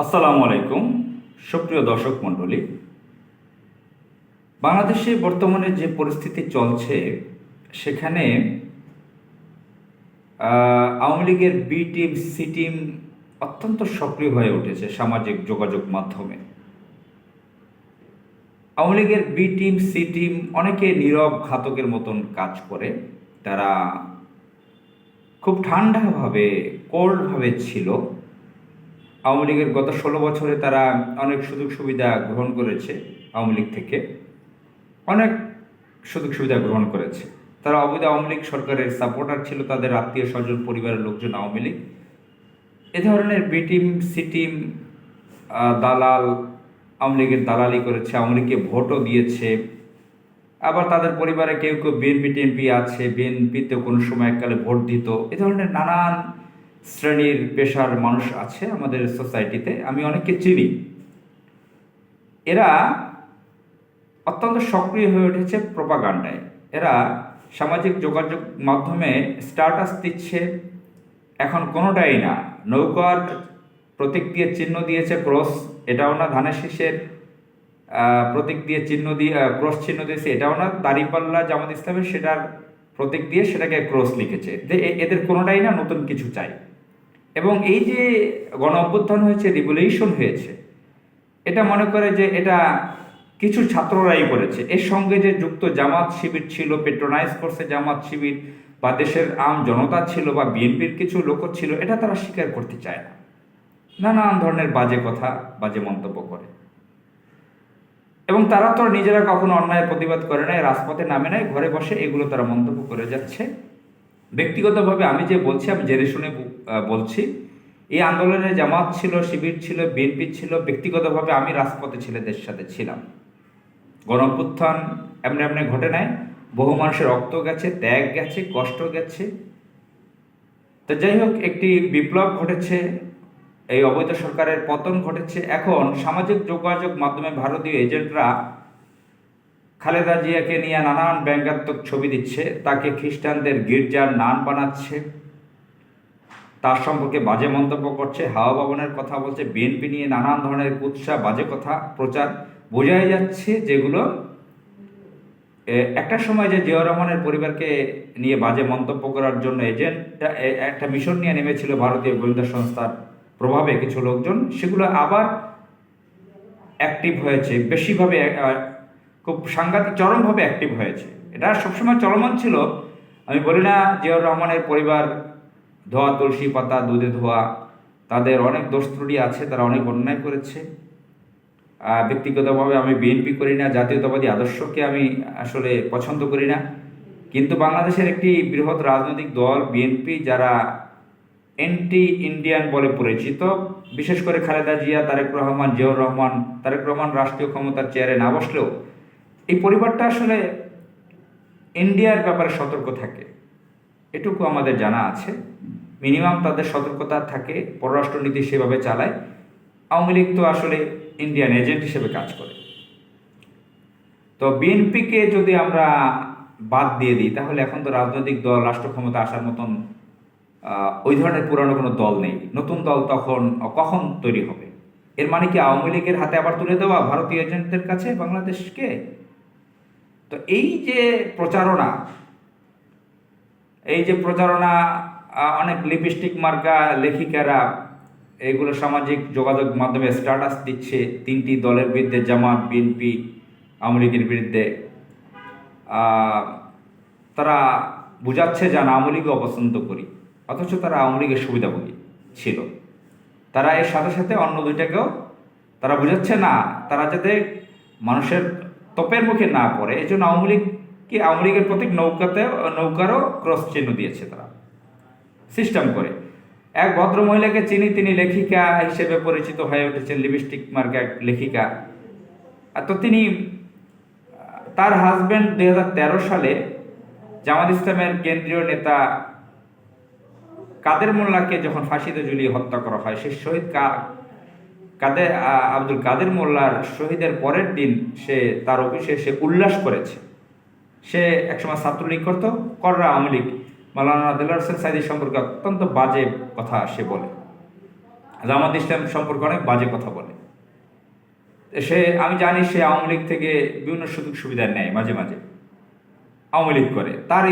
আসসালামু আলাইকুম, সুপ্রিয় দর্শক মণ্ডলী। বাংলাদেশে বর্তমানে যে পরিস্থিতি চলছে সেখানে আওয়ামী লীগের বি টিম সি টিম অত্যন্ত সক্রিয় হয়ে উঠেছে সামাজিক যোগাযোগ মাধ্যমে। আওয়ামী লীগের বি টিম সি টিম অনেকে নীরব ঘাতকের মতন কাজ করে। তারা খুব ঠান্ডাভাবে কোল্ডভাবে ছিল। আওয়ামী লীগের গত 16 বছরে তারা অনেক সুযোগ সুবিধা গ্রহণ করেছে। আওয়ামী লীগ থেকে অনেক সুযোগ সুবিধা গ্রহণ করেছে। তারা অবৈধ আওয়ামী লীগ সরকারের সাপোর্টার ছিল, তাদের আত্মীয় স্বজন পরিবারের লোকজন আওয়ামী লীগ। এ ধরনের বি টিম সি টিম দালাল আওয়ামী লীগের দালালি করেছে, আওয়ামী লীগকে ভোটও দিয়েছে। আবার তাদের পরিবারে কেউ কেউ বিএনপি টিএমপি আছে, বিএনপিতে কোনো সময় এককালে ভোট দিত। এ ধরনের নানান শ্রেণীর পেশার মানুষ আছে আমাদের সোসাইটিতে, আমি অনেককে চিনি। এরা অত্যন্ত সক্রিয় হয়ে উঠেছে প্রোপাগান্ডায়। এরা সামাজিক যোগাযোগ মাধ্যমে স্ট্যাটাস দিচ্ছে, এখন কোনোটাই না। নৌকার প্রতীক দিয়ে চিহ্ন দিয়েছে ক্রস, এটাও না। ধানের শীষের প্রতীক দিয়ে চিহ্ন দিয়ে ক্রস চিহ্ন দিয়েছে, এটাও না। দাঁড়িপাল্লা জামাত ইসলামের সেটার প্রতীক দিয়ে সেটাকে ক্রস লিখেছে। এদের কোনোটাই না, নতুন কিছু চাই। এবং এই যে গণ অভ্যুত্থান হয়েছে, রিভলিউশন হয়েছে, এটা মনে করে যে এটা কিছু ছাত্ররাই করেছে। এর সঙ্গে যে যুক্ত জামাত শিবির ছিল, পেট্রোনাইজ করছে জামাত শিবির, বা দেশের আম জনতা ছিল, বা বিএনপির কিছু লোক ছিল, এটা তারা স্বীকার করতে চায় না। নানান ধরনের বাজে কথা, বাজে মন্তব্য করে। এবং তারা তো নিজেরা কখনো অন্যায়ের প্রতিবাদ করে নাই, রাজপথে নামে নাই, ঘরে বসে এগুলো তারা মন্তব্য করে যাচ্ছে। ব্যক্তিগতভাবে আমি যে বলছি, আমি জেনে শুনে বলছি। এই আন্দোলনে জামাত ছিল, শিবির ছিল, বিএনপি ছিল। ব্যক্তিগতভাবে আমি রাজপথে ছেলেদের সাথে ছিলাম। গণঅভ্যুত্থান এমনি এমনি ঘটে নাই, বহু মানুষের রক্ত গেছে, ত্যাগ গেছে, কষ্ট গেছে। তো যাই হোক, একটি বিপ্লব ঘটেছে, এই অবৈধ সরকারের পতন ঘটেছে। এখন সামাজিক যোগাযোগ মাধ্যমে ভারতীয় এজেন্টরা খালেদা জিয়াকে নিয়ে নানান ব্যঙ্গাত্মক ছবি দিচ্ছে, তাকে খ্রিস্টানদের গির্জার নান বানাচ্ছে, তার সম্পর্কে বাজে মন্তব্য করছে, হাওয়া ভবনের কথা বলছে, বিএনপি নিয়ে নানান ধরনের কুৎসা বাজে কথা প্রচার। বোঝাই যাচ্ছে যেগুলো একটা সময় যে জিয়াউর রহমানের পরিবারকে নিয়ে বাজে মন্তব্য করার জন্য এজেন্ট একটা মিশন নিয়ে নেমেছিল ভারতীয় গোয়েন্দা সংস্থার প্রভাবে কিছু লোকজন, সেগুলো আবার অ্যাক্টিভ হয়েছে বেশিভাবে, খুব সাংঘাতিক চরমভাবে অ্যাক্টিভ হয়েছে। এটা সবসময় চলমান ছিল। আমি বলি না জিয়াউর রহমানের পরিবার ধোয়া তুলসী পাতা দুধে ধোয়া, তাদের অনেক দোষ ত্রুটি আছে, তারা অনেক অন্যায় করেছে। ব্যক্তিগতভাবে আমি বিএনপি করি না, জাতীয়তাবাদী আদর্শকে আমি আসলে পছন্দ করি না। কিন্তু বাংলাদেশের একটি বৃহৎ রাজনৈতিক দল বিএনপি, যারা অ্যান্টি ইন্ডিয়ান বলে পরিচিত, বিশেষ করে খালেদা জিয়া, তারেক রহমান, জিয়াউর রহমান। তারেক রহমান রাষ্ট্রীয় ক্ষমতার চেয়ারে না বসলেও এই পরিবারটা আসলে ইন্ডিয়ার ব্যাপারে সতর্ক থাকে, এটুকু আমাদের জানা আছে। মিনিমাম তাদের সতর্কতা থাকে, পররাষ্ট্রনীতি সেভাবে চালায়। আওয়ামী লীগ তো আসলে ইন্ডিয়ান এজেন্ট হিসেবে কাজ করে। তো বিএনপিকে যদি আমরা বাদ দিয়ে দিই, তাহলে এখন তো রাজনৈতিক দল রাষ্ট্র ক্ষমতা আসার মতন ওই ধরনের পুরানো কোনো দল নেই। নতুন দল তখন কখন তৈরি হবে? এর মানে কি আওয়ামী লীগের হাতে আবার তুলে দেওয়া ভারতীয় এজেন্টদের কাছে বাংলাদেশকে? তো এই যে প্রচারণা অনেক লিপস্টিক মার্কা লেখিকারা এগুলো সামাজিক যোগাযোগ মাধ্যমে স্ট্যাটাস দিচ্ছে 3টি দলের বিরুদ্ধে, জামাত, বিএনপি, আওয়ামী লীগের বিরুদ্ধে। তারা বুঝাচ্ছে যে আওয়ামী লীগকে অপছন্দ করি, অথচ তারা আওয়ামী লীগের সুবিধাভোগী ছিল। তারা এর সাথে সাথে অন্য দুইটাকেও তারা বুঝাচ্ছে না, তারা যাতে মানুষের তোপের মুখে না পড়ে, এই জন্য আওয়ামী লীগের প্রতীক নৌকারও ক্রস চিহ্ন দিয়েছে তারা সিস্টেম করে। এক ভদ্র মহিলাকে চিনি, তিনি লেখিকা হিসেবে পরিচিত হয়ে উঠেছেন, লিপস্টিক মার্কা এক লেখিকা। তো তিনি, তার হাজব্যান্ড 2013 সালে জামাত ইসলামের কেন্দ্রীয় নেতা কাদের মোল্লাকে যখন ফাঁসিতে ঝুলিয়ে হত্যা করা হয়, সেই শহীদ আব্দুল কাদের মোল্লার শহীদের পরের দিন সে তার অফিসে সে উল্লাস করেছে। সে একসময় ছাত্রলীগ করতো, কররা আওয়ামী লীগ, মাওলানা দেলোয়ার হোসেন সাঈদী সম্পর্কে অত্যন্ত বাজে কথা সে বলে। জামাত ইসলাম সম্পর্কে অনেক বাজে কথা বলে। আমি জানি সে আওয়ামী লীগ থেকে বিভিন্ন সুযোগ সুবিধা নেয়, মাঝে মাঝে আওয়ামী লীগ করে। তার